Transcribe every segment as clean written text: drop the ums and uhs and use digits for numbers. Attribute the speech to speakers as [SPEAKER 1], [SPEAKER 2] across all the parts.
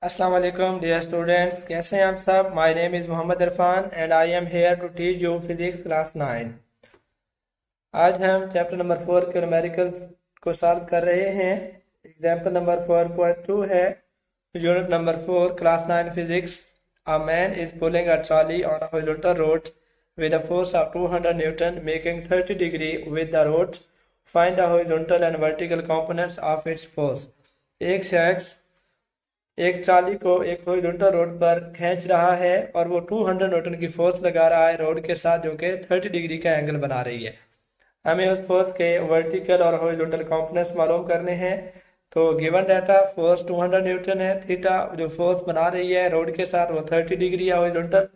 [SPEAKER 1] अस्सलाम वालेकुम dear students, कैसे हैं आप सब। My name is Mohammad Irfan and I am here to teach you physics class 9। आज हम चैप्टर नंबर 4 के न्यूमेरिकल को सॉल्व कर रहे हैं। एग्जाम्पल नंबर 4.2 है, unit number 4, class 9 physics. A man is pulling a trolley on a horizontal road with a force of 200 Newton making 30 degree with the rods. Find the horizontal and vertical components of its force. एक शख्स एक trolley को एक horizontal road पर खींच रहा है और वो 200 न्यूटन की फोर्स लगा रहा है रोड के साथ, जो कि 30 डिग्री का एंगल बना रही है। हमें उस फोर्स के वर्टिकल और हॉरिजॉन्टल कंपोनेंट्स मालूम करने हैं। तो गिवन डाटा, फोर्स 200 न्यूटन है, थीटा जो फोर्स बना रही है रोड के साथ वो 30 डिग्री है, हॉरिजॉन्टल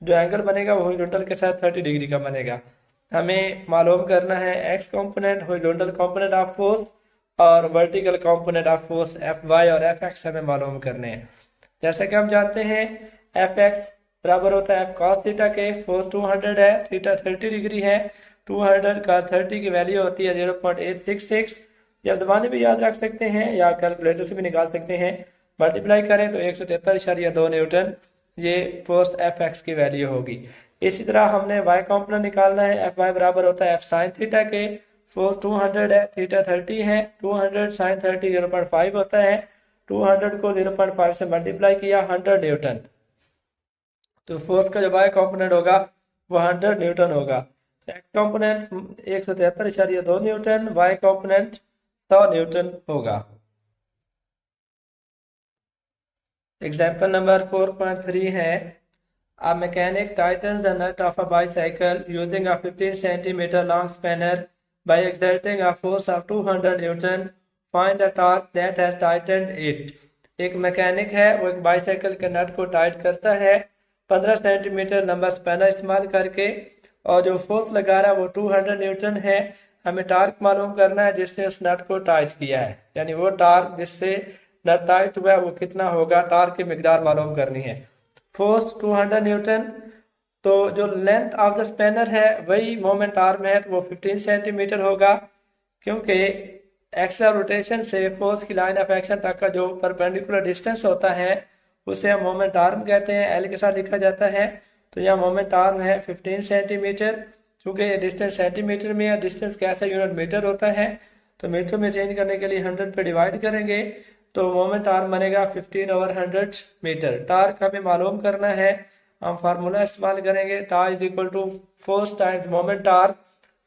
[SPEAKER 1] जो एंगल बनेगा वो हॉरिजॉन्टल के साथ 30 डिग्री का बनेगा। हमें मालूम करना है X component, horizontal component of force और vertical component of force F Y और एफ एक्स हमें मालूम करने हैं। जैसे कि हम जानते हैं एफ एक्स बराबर होता है एफ कॉस थीटा के। फोर्स 200 है, थीटा 30 डिग्री है, 200 का 30 की वैल्यू होती है 0.866। या जबानी भी याद रख सकते हैं या कैलकुलेटर से भी निकाल सकते हैं। मल्टीप्लाई करें तो 173.2 न्यूटन ये फोर्स एफ एक्स की वैल्यू होगी। इसी तरह हमने वाई कॉम्पोनेंट निकालना है। एफ वाई बराबर होता है एफ साइन थीटा के। फोर्स 200 है, थीटा 30 है, 200 साइन 30 0.5 होता है। 200 को 0.5 से मल्टीप्लाई किया 100 न्यूटन, तो फोर्स का जो वाई कॉम्पोनेंट होगा वो 100 न्यूटन होगा। X component 173.2 newton, Y component 100 newton होगा। एग्जाम्पल नंबर 4.3 है, a mechanic tightens the nut of a bicycle using a 15 centimeter long spanner by exerting a force of 200 Newton. Find the torque that has tightened it. एक mechanic है, वो एक bicycle के नट को tight करता है 15 centimetre लंबा स्पैनर इस्तेमाल करके, और जो फोर्स लगा रहा है वो 200 न्यूटन है। हमें टार्क मालूम करना है जिसने उस नट को टाइट किया है, यानी वो टार्क जिससे नट टाइट हुआ है वो कितना होगा, टार्क की मिकदार मालूम करनी है। फोर्स 200 न्यूटन, तो जो लेंथ ऑफ द स्पैनर है वही मोमेंट आर्म है, तो वो 15 सेंटीमीटर होगा, क्योंकि एक्सल रोटेशन से फोर्स की लाइन ऑफ एक्शन तक का जो परपेंडिकुलर डिस्टेंस होता है उसे हम मोमेंट आर्म कहते हैं, एल के साथ लिखा जाता है। तो यह मोमेंट आर्म है 15 सेंटीमीटर। चूंकि ये डिस्टेंस सेंटीमीटर में है, डिस्टेंस कैसा यूनिट मीटर होता है, तो मीटर में चेंज करने के लिए 100 पे डिवाइड करेंगे तो मोमेंट आर्म बनेगा 15/100 मीटर। टार्क हमें मालूम करना है, हम फार्मूला इस्तेमाल करेंगे, torque is equal to force times moment arm.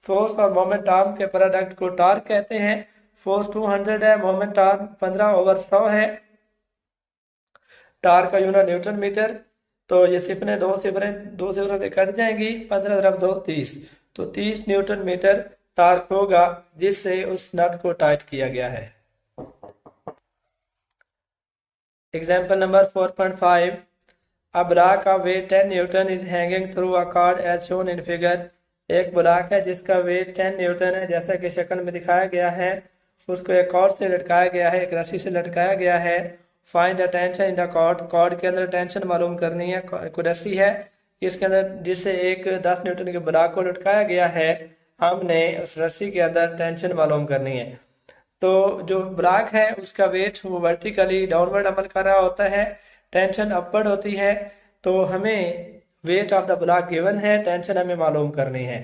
[SPEAKER 1] Force और मोमेंट आर्म के प्रोडक्ट को टार्क कहते हैं। फोर्स 200 है, मोमेंट आर्म 15/100 है, टार्क का यूनिट न्यूटन मीटर। तो ये सिफरें दो सिफरें से कट जाएंगी, 15 × 2 30, तो 30 न्यूटन मीटर टार्क होगा जिससे उस नट को टाइट किया गया है। Example number 4.5. A block of weight 10 Newton is hanging through a cord as shown in figure. एक ब्लॉक है जिसका वेट 10 न्यूटन है, जैसा कि शक्ल में दिखाया गया है। उसको एक कॉर्ड से लटकाया गया है, एक रस्सी से लटकाया गया है। Find the tension in the cord, cord के अंदर टेंशन मालूम करनी है। कोई रस्सी है इसके अंदर जिससे एक 10 न्यूटन के ब्लॉक को लटकाया गया है, हमने उस रस्सी के अंदर टेंशन मालूम करनी है। तो जो ब्लॉक है उसका वेट वो वर्टिकली डाउनवर्ड अमल कर रहा होता है, टेंशन अपवर्ड होती है। तो हमें weight of the block given है, टेंशन हमें मालूम करनी है।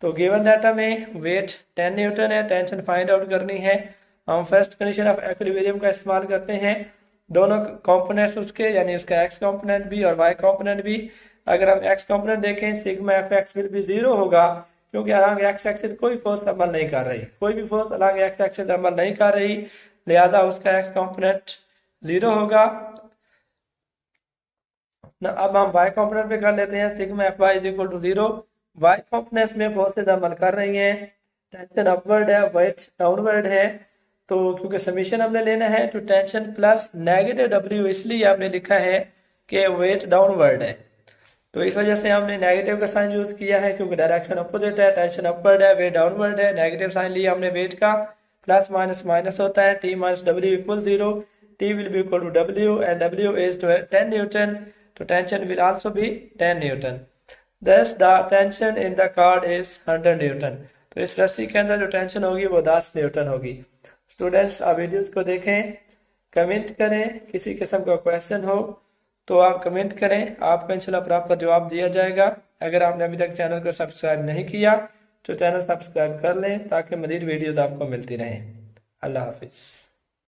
[SPEAKER 1] तो गिवन डाटा में वेट 10 न्यूटन है, टेंशन फाइंड आउट करनी है। हम फर्स्ट कंडीशन ऑफ इक्विलिब्रियम का इस्तेमाल करते हैं। दोनों कंपोनेंट्स उसके, यानी उसका एक्स कंपोनेंट भी और वाई कंपोनेंट भी। अगर हम एक्स कंपोनेंट देखें, sigma F x will be 0 होगा, क्योंकि अलॉन्ग एक्स एक्सिस कोई फोर्स अमल नहीं कर रही, कोई भी फोर्स अलॉन्ग एक्स एक्सिस अमल नहीं कर रही, लिहाजा उसका एक्स कंपोनेंट 0 होगा। अब हम वाई कंपोनेंट पे कर लेते हैं, sigma F Y is equal to 0। Y components में फोर्सेज अमल कर रही हैं, टेंशन अपवर्ड है, वेट डाउनवर्ड है। तो क्योंकि समीशन हमने लेना है तो टेंशन प्लस नेगेटिव डब्ल्यू इसलिए हमने लिखा है कि वेट डाउनवर्ड है, तो इस वजह से हमने नेगेटिव का साइन यूज किया है, क्योंकि डायरेक्शन अपोजिट है, टेंशन अपवर्ड है, वेट डाउनवर्ड है। नेगेटिव साइन लिया हमने वेट का, प्लस माइनस माइनस होता है, T minus W equal 0, T will be equal to W and W is 10 newton, तो tension will also be 10 newton. Thus the tension in the cord is 100 newton, तो इस रस्सी के अंदर जो टेंशन होगी वो 10 न्यूटन होगी। स्टूडेंट्स आप वीडियोस को देखें, कमेंट करें। किसी किस्म का क्वेश्चन हो तो आप कमेंट करें, आपको इंशाल्लाह प्रॉपर जवाब दिया जाएगा। अगर आपने अभी तक चैनल को सब्सक्राइब नहीं किया तो चैनल सब्सक्राइब कर लें ताकि मज़ीद वीडियोज़ आपको मिलती रहें। अल्लाह हाफिज़।